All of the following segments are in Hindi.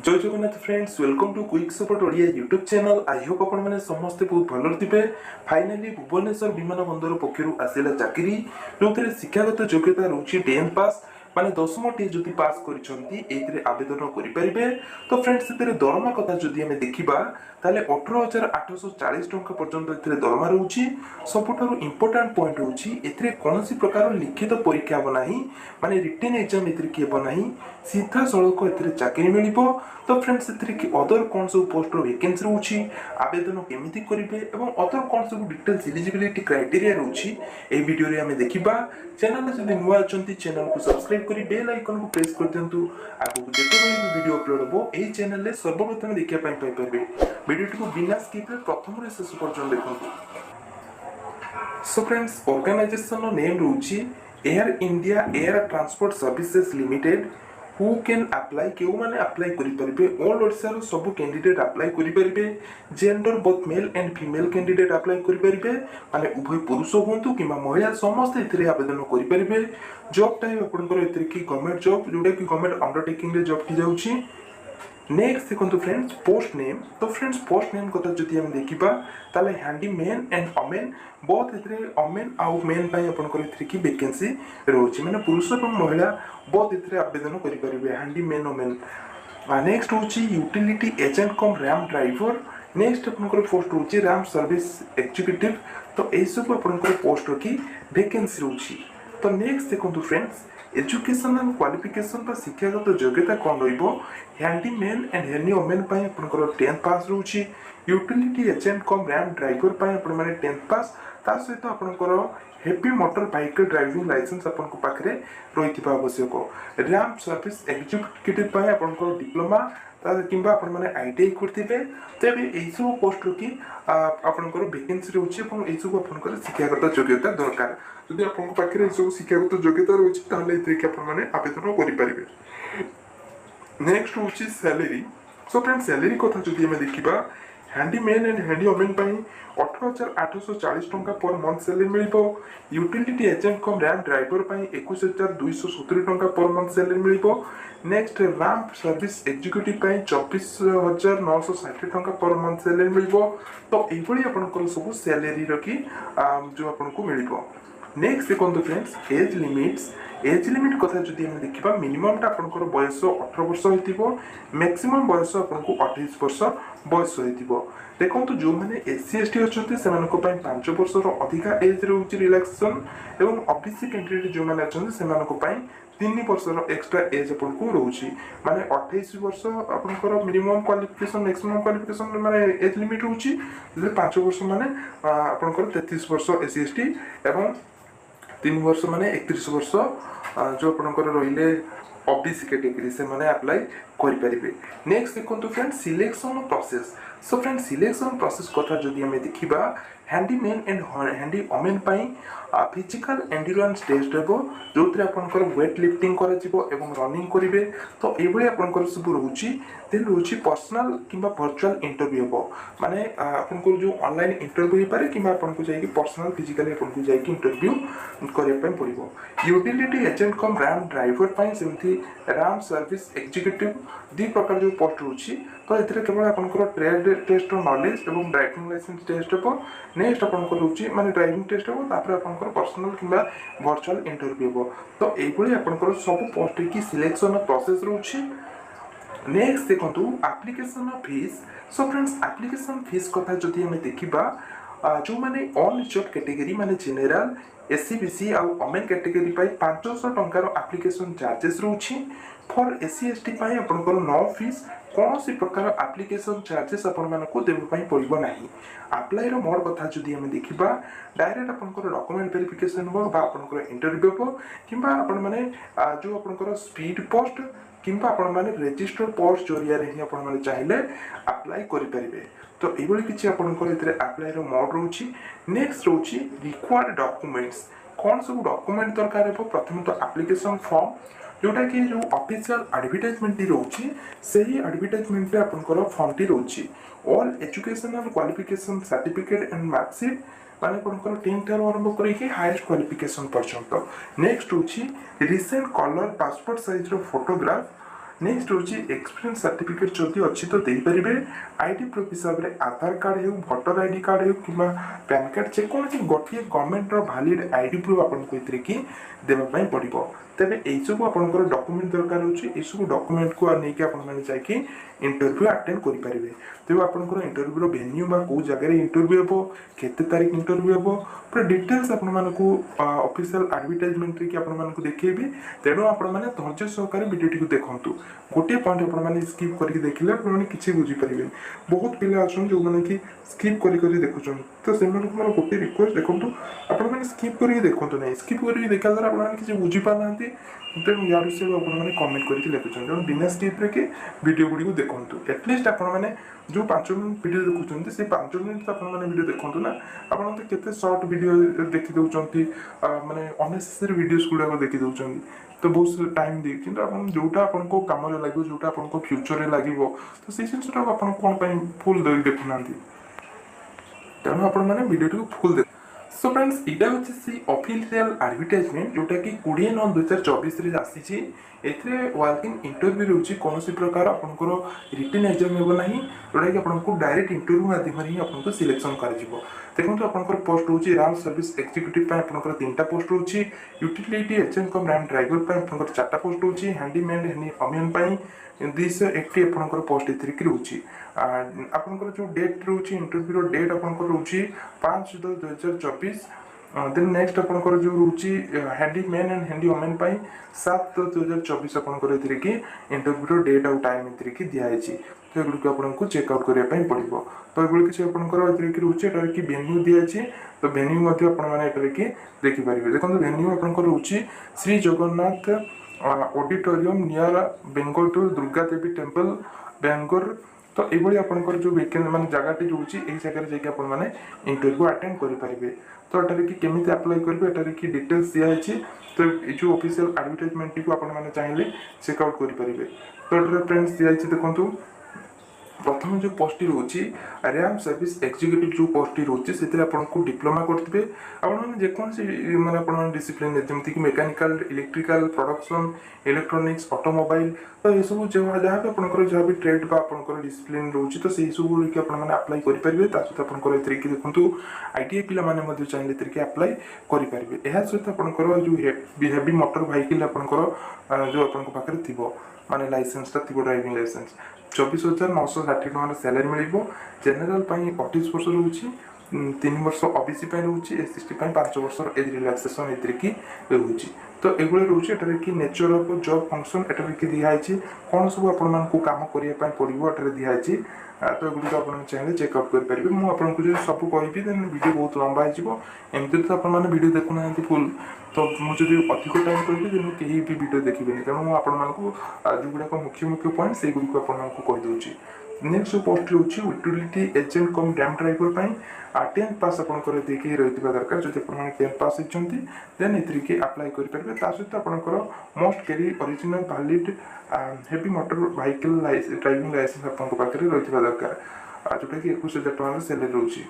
जय Jagannath friends, welcome to quick support Odia YouTube channel. I hope आपण मैंने समस्ते बहुत भल थे। फाइनाली भुवनेश्वर विमान बंदर पक्षर आसला चाकरी जो शिक्षागत योग्यता रोचे 10th पास माने 10th टी जदि पास कर आवेदन करेंगे। तो फ्रेंड्स से दरमा कथा जदि आम देखा ताले 18,840 टंका पर्यंत दरमा रोचे। सबुठारु इंपोर्टेंट पॉइंट होची एथिरे कोनोसी प्रकार लिखित परीक्षा होना माने रिटन एग्जाम एथिरे होना सीधा सड़क एथिरे चाकरी मिलिबो। तो फ्रेंड्स कि अदर कौन सब पोस्ट वैकेंसी रोची, आवेदन केमिति करिवे एवं अदर कौन सब डिटेल्स एलिजिबिलिटी क्राइटेरिया रोची ए वीडियो रे हमें देखिबा। चैनल जदि नुआ अछंती चैनल को सब्सक्राइब करी बेल आइकन को प्रेस कर दियंतु। आगु जेतेबेले वीडियो अपलोड हो एई चैनल रे सर्वप्रथम देखिया पाई पाइबे। वीडियो को बिना स्किप रे प्रथम रे शेष पर्यंत देखंतु। सो फ्रेंड्स ऑर्गेनाइजेशन नेम रोची Air India air transport services limited. Who can apply क्यों माने अप्लाई करि परिबे। ऑल ओडिसा रो सब कैंडिडेट अप्लाई करि परिबे। Gender both male and female candidate apply करि परिबे माने उभय पुरुष होंतु किमा महिला समस्त एथिरे आवेदन करि परिबे। जॉब टाइप आपनकर एथिरे की गवर्नमेंट जॉब जोडा की गवर्नमेंट अंडरटेकिंग रे जॉब की जाउची। नेक्स्ट देखो फ्रेंड्स पोस्ट नेम। तो फ्रेंड्स पोस्ट नेम कथा जदि हम देखिबा ताले हैंडीमैन एंड ओमेन बोथ एथिरे ओमेन आउ मेन पई आपनकर एथिरे की वैकेंसी रोची माने पुरुष एवं महिला बोथ एथिरे आवेदन करि परिबे हैंडीमैन ओमेन। नेक्स्ट होची utility agent cum ramp driver. Next आपनकर पोस्ट होची रैम सर्विस एग्जीक्यूटिव। तो ए सब आपनकर पोस्ट की वैकेंसी रोची। तो नेक्स्ट देखो फ्रेंड्स एजुकेशनल क्वालिफिकेशन पर शिक्षागत योग्यता कौन रहिबो। हैंडीमैन एंड हैंडी ओमेन पई आपनकर 10th पास रोची। Utility agent cum ramp driver पई आपन माने 10th पास ता सहित आपनकर heavy motor bike driving licence आपनको पाखरे रहिथिबा आवश्यक। रैम सर्विस एग्जीक्यूटिव पई आपनकर डिप्लोमा किंबा आपण माने आईटीआई करथिबे। तबे एई सब पोस्ट की आपनकर वैकेंसी रहउछि এবং एई सब आपनकर शिक्षागत योग्यता दरकार। यदि आपन पाखरे एई सब शिक्षागत योग्यता रहउछि ताले एते कि आपण माने आवेदन करि परिबे। नेक्स्ट होछि सैलरी। सो फ्रेंड सैलरी कथा जदि हम देखिबा हैंडीमैन एंड हैंडी ओमेन पई 18,840 टंका पर मंथ सैलरी मिलिबो। Utility agent cum ramp driver पई 21,270 टंका पर मंथ सैलरी मिलिबो। नेक्स्ट रैम सर्विस एग्जीक्यूटिव पई 24,960 टंका पर मंथ सैलरी मिलिबो। तो एई भली आपनकर सब सैलरी रखी जो आपनको मिलिबो। नेक्स्ट देखो friends as limits. Age limit कथा जदि हम देखिबा मिनिमम टा आपनकर बयस 18 वर्ष होइतिबो, मैक्सिमम बयस आपनको 28 वर्ष बयस होइतिबो। देखंतु जो माने एससी एसटी अछंती सेमानको पई 5 वर्ष रो अधिका एज रहउची रिलैक्सेशन एवं ओबीसी कैंडिडेट जो माने अछंती सेमानको पई 3 वर्ष रो एक्स्ट्रा एज आपनको रहउची माने 28 वर्ष आपनकर मिनिमम क्वालिफिकेशन मैक्सिमम क्वालिफिकेशन माने एज लिमिट रहउची। 5 वर्ष माने आपनकर 33 वर्ष एससी एसटी एवं 3 वर्ष माने 31 वर्ष जो आपनकर रहिले ओबीसी कैटेगरी से माने अप्लाई करि परिबे। नेक्स्ट देखंतु friends selection process. So friends selection process कथा जदि हमें देखिबा हैंडीमैन एंड हैंडी ओमेन पई फिजिकल एंड्योरेंस टेस्ट हेबो जोथरे आपनकर वेट लिफ्टिंग करा जिवो एवं रनिंग करिवे। तो ए भली आपनकर सब रहउची। देन रहउची पर्सनल किंबा वर्चुअल इंटरव्यू हेबो माने आपनकर जो ऑनलाइन इंटरव्यू हे पारे किंबा आपनको जाय कि पर्सनल फिजिकली आपनको जाय कि इंटरव्यू करिया पई पड़िबो। Utility agent cum ramp driver पई सेमथि रैम सर्विस एग्जीक्यूटिव दी प्रकार जो पोस्ट रहउची। तो एथिरे केवल आपनकर ट्रेड टेस्ट नॉलेज एवं ड्राइविंग लाइसेंस टेस्ट हेबो। नेक्स्ट आपनकर रहउची माने ड्राइविंग टेस्ट हेबो तापर आपनकर पर्सनल किंबा वर्चुअल इंटरव्यू हेबो। तो एई भली आपनकर सब पोस्ट की सिलेक्शन प्रोसेस रहउची। नेक्स्ट देखंतु application fees. So friends application fees कथा जदि हम देखिबा जो माने अनरिजर्व कैटेगरी माने जनरल एससी बीसी आ ओमेन कैटेगरी पाई 500 टंकार एप्लिकेशन चार्जेस रहउची। फॉर एससी एसटी पाई आपनकर नो फीस कोनोसी प्रकार एप्लिकेशन चार्जेस आपन मानको देबो पाई पड़िबो नाही। अप्लाई रो मोड कथा जदि हम देखिबा डायरेक्ट आपनकर डॉक्यूमेंट वेरिफिकेशन हो बा आपनकर इंटरव्यू हो किंबा आपन माने जो आपनकर स्पीड पोस्ट किंबा आपण माने रजिस्टर पोस्ट जरिया रे आपण माने चाहिले अप्लाई करि परिबे। तो एई भली किछि आपनकर एतरे अप्लाई रो मोड रहउची। नेक्स्ट रहउची रिक्वायर्ड डॉक्यूमेंट्स। कोन सब डॉक्यूमेंट दरकार हेबो। प्रथम तो एप्लिकेशन फॉर्म जोटा कि जो ऑफिशियल एडवर्टाइजमेंट टी रहउची सेही एडवर्टाइजमेंट रे आपनकर फॉर्म टी रहउची। All educational qualification certificate and marksheet माने आपनकर 10th ठार आरंभ करी कि हाईएस्ट क्वालिफिकेशन पर्यंत। नेक्स्ट होची रिसेंट कलर पासपोर्ट साइज रो फोटोग्राफ नेक्स्ट होची एक्सपीरियंस सर्टिफिकेट जदि अच्छी तो दे पारे। आईडी प्रूफ हिसाब से आधार कार्ड हो, भोटर आईडी कार्ड हो कि पैन कार्ड जेकोसी गोटे गवर्नमेंट वैलिड आईडी प्रूफ आपको ये देवाई पड़ो। तेरे यू आपंकर डॉक्यूमेंट दरकार हो डॉक्यूमेंट को लेकिन आपकी इंटरव्यू अटेंड करेंगे। तेज आपंकर इंटरव्यू वेन्यू कौ जगह इंटरव्यू हे केते तारीख इंटरव्यू हे पूरा डिटेल्स आपको ऑफिशियल एडवर्टाइजमेंट की आपको देखिए। तेणु आपण मैंने धैर्य सहकार भिडियो देखूँ। गोटे पॉइंट आपने स्किप करके देखिले आपने किसी बुझीपारे। बहुत पिला अच्छा जो मैंने कि स्किप कर देखुं तो से गोटे रिक्वेस्ट देखो आपने स्किप करके देखूँ ना। स्किप करके देखा द्वारा आपने किसी बुझीपार तेणु यार विषय आपने कमेंट करके लिखुं तेणु बिना स्किप रे वीडियो गुड़ी देखूँ। एटलिस्ट आपने जो 5 मिनट वीडियो देखुं से 5 मिनट आपने वीडियो देखूँ ना। आप केते शॉर्ट वीडियो देखी दौरान माने अननेसेसरी वीडियोस गुड़ाक देखी दौरान तो बहुत टाइम दे कि जोटा आपको कम लगे जोटा आपको फ्यूचर लगे तो से जिनटा आप कौन फुल देखुना। तेणु आपडियो फुल देख। सो फ्रेंड्स यहाँ हूँ से ऑफिशियल एडवर्टाइजमेंट जोटा कि 20/9/2024 आसी। वर्किंग इंटरव्यू रोचे कौन प्रकार आपंकर रिटन एग्जाम होना जोटा कि आपको डायरेक्ट इंटरव्यू माध्यम ही आपको सिलेक्शन कर देखो आपंकर पोस्ट रोचे राम सर्विस एक्जिक्यूटिव आपंकर 3टा पोस्ट रोचे utility agent cum ramp driver आपंकर 4टा पोस्ट रोचे हैंडीमैन हैंडीमैन 280 आपंकर पोस्ट एथरिक रोचे। आपंकर जो डेट रोचे इंटरव्यू डेट आपंकर रोचे 5/10/2024। देन नेक्स्ट आपंकर जो रोचे हैंडीमैन एंड हैंडीवुमेन 7/10/2024 आपंकर इंटरव्यू डेट आउ टाइम एथरिक दिखाई। तो ये आपको चेकआउट करने पड़ो। तो ये किसी आपंकर रोचे कि वेन्यू दिखाई। तो वेन्यू आपकी देखिपारे। देखो वेन्यू आपंकर रोचे Shri Jagannath auditorium near बेंगोर Durga Devi temple बेंगोर। तो ये आपंकर जो वेकेंसी मान जगह रोचे यही जगह जाने इंटरव्यू अटेंड करेंगे। तो ये कि केमी अप्लाई करेंगे एटार कि डिटेल्स दिखाई। तो ये जो ऑफिशियल एडवर्टाइजमेंट को आपने चाहिए चेकआउट करेंगे। तो ये फ्रेंड्स दिखाई देखो प्रथम जो पोस्ट रोचे रैम सर्विस एक्जिक्यूटिव जो पोस्ट रोचे से आपको डिप्लोमा करते आपसी मैंने डिसिप्लिन जमीक mechanical electrical production electronics automobile तो ये सब जहाँ भी आपंकर जहाँ भी ट्रेड आपंकर डिसिप्लिन रोचे तो से सब कि अप्लाई करेंगे। सहित आपंकर देखूँ आईटीआई पिला चाहिए अप्लाई करेंगे। यह सहित आपंकर जो हेवी मोटर व्हीकल आपंकर जो पाखे थी माने लाइसेंसटा थी ड्राइविंग लाइसेंस 24,960 सैलरी मिल। जेनेल 28 वर्ष रोचे 3 वर्ष ओबीसी रोचे एसएसटी 5 वर्ष एज रिलैक्सेशन एथरिक रोचे। तो ये रोचे कि नेचर ऑफ जॉब फंक्शन एटा दिखाई कौन सब आपको काम करने पड़ो एटा दिखाई। तो ये आप चाहिए चेकआउट करेंगे। मुझे जो सब कहि वीडियो बहुत लंबा होमती तो आपने वीडियो देखुना फुल तो मुझे अधिक टाइम कहि कहीं भी वीडियो देखिए। तेणु मुझे जो गुड़ाक मुख्य मुख्य पॉइंट से गुड़ आपको कहीदे। नेक्स्ट जो पोस्ट रोचे यूटिलिटी एजेंट कम डैम ड्राइवर 10th पास आपंकर देखिए रही दरकार। जब आप 10th पास होती देन ये अप्लाई करेंगे। सहित आपंकर must carry original valid heavy motor vehicle driving licence पाखे रही दरकार जोटा कि 21,000 टकर सैलरी रोचे।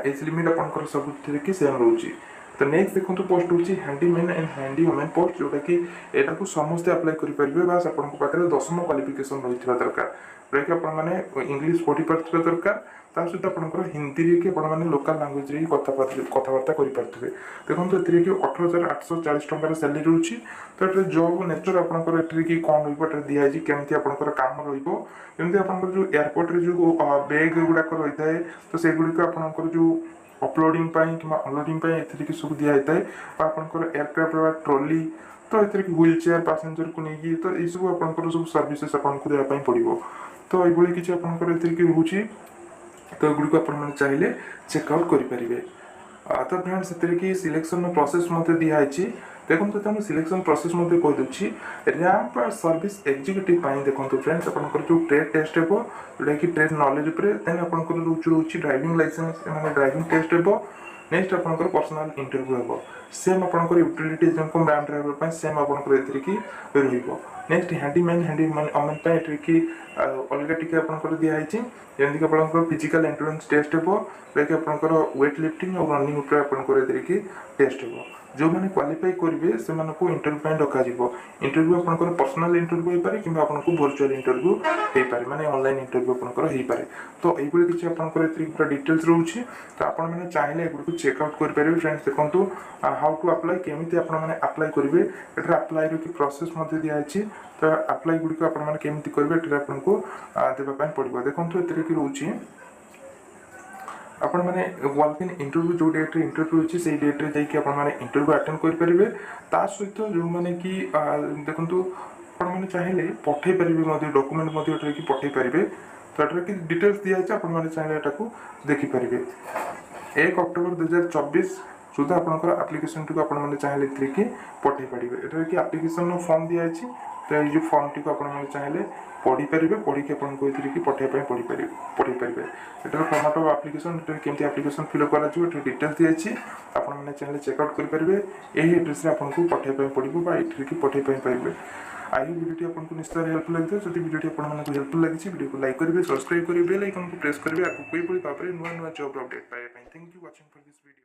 एज लिमिट आपंकर सब सेम रोचे। तो नेक्स्ट देखो पोस्ट होची हैंडीमैन एंड हैंडीवुमेन पोस्ट जोटा कि एटा को समस्त अप्लाई करेंगे। बास आपन पाखे 10th क्वालिफिकेशन रही दरकार जोटा कि आपने इंग्लीश पढ़ी पार्थे दरकार। सहित आपंकर हिंदी कि आपने लोकल लैंग्वेज कथबार्ता करेंगे। देखो ये कि 18,840 टकर सैलरी रोचे। तो ये जॉब नेचर आपंकर कि कौन रही दिखाई केमती आपंकर काम रही आपंकर जो एयरपोर्ट जो बैग गुड़ाक रही है तो से गुड़िक आपंकर जो अपलोडिंग कि अनलोडिंग एथरिक सब दिखाई आपंकर एयरक्राफ्ट ट्रॉली तो ये व्हील चेयर पैसेंजर को लेकिन तो ये सब आपंकर सब सर्विसेस आपको देवाई पड़ो। तो ये किसी आपंकर रोचे तो गुड़ को चाहिए चेकआउट करेंगे। तो फ्रेंड्स से सिलेक्शन प्रोसेस दिखाई देखो तो सिलेक्शन प्रोसेस कहीदे रैंप सर्विस एक्जिक्यूटिव देखो फ्रेंड्स आपंकर जो ट्रेड टेस्ट हे जोटा कि ट्रेड नॉलेज देन आपंकर रोचे ड्राइविंग लाइसेंस मैंने ड्राइविंग टेस्ट हे। नेक्स्ट आपंकर पर्सनल इंटरव्यू हे सेम आपंकर utility agent cum ramp driver same आपंकर रही। नेक्स्ट हैंडीमैन हैंडीवुमेन कि अलग टी आपंकर दिखाई जमीक आप फिजिकल एंट्रेंस टेस्ट हे जोटा कि आपंकर वेट लिफ्टिंग और रनिंग आपंकर टेस्ट हे। जो मैंने क्वालिफाई करेंगे से इंटरव्यू डक इंटरव्यू आप पर्सनाल इंटरव्यू हो पारे कि आपको वर्चुअल इंटरव्यू हो पारे माने ऑनलाइन इंटरव्यू आपंकर हो पारे। तो ये किसी पूरा डिटेल्स रोचे तो आप चाहिए एगुड़ी चेकआउट करेंगे फ्रेंड्स। देखो हाउ टू अप्लाई केमी अप्लाई करेंगे ये अप्लाई कि प्रोसेस दिखाई तो अप्लाई गुड़िक आपमि करेंगे आपको देवाई पड़ो। देखो ये कि रोचे आपण मैंने वॉक इन इंटरव्यू जो डेट इंटरव्यू अच्छी से डेट्रे जाइए इंटरव्यू अटेंड करेंगे। ता सहित जो मैंने कि देखो आपने चाहिए पठे पारे डॉक्यूमेंट कि पठे पारे तो ये कि डिटेल्स दिखाई आपने चाहिए यहाँ देखिपारे। 1 अक्टोबर 2024 सुधा आपंकर आप्लिकेसन टी आपने चाहिए कि पठे पारे। ये कि आप्लिकेसन फॉर्म दिखाई तो ये फॉर्म टी आपने चाहिए पढ़ी पारे पढ़ी कि पठाई पढ़ी पारे। एटार फॉर्मेट ऑफ एप्लिकेशन केमती एप्लिकेशन फिल कर डिटेल्स दिखाई आपने चाहिए चेकआउट करेंगे। यही एड्रेस आपको पठाई पड़ो ये पठाई पारे। आई वीडियो आपको निश्चय हेल्पफुल लगी जब वीडियो आपको हेल्पफुल लगी वीडियो को लाइक करेंगे सब्सक्राइब करेंगे बेल आइकन को प्रेस करेंगे आगे कोई भाव नुआ नुआ जॉब अपडेट पाइबा। Thank you watching for this video.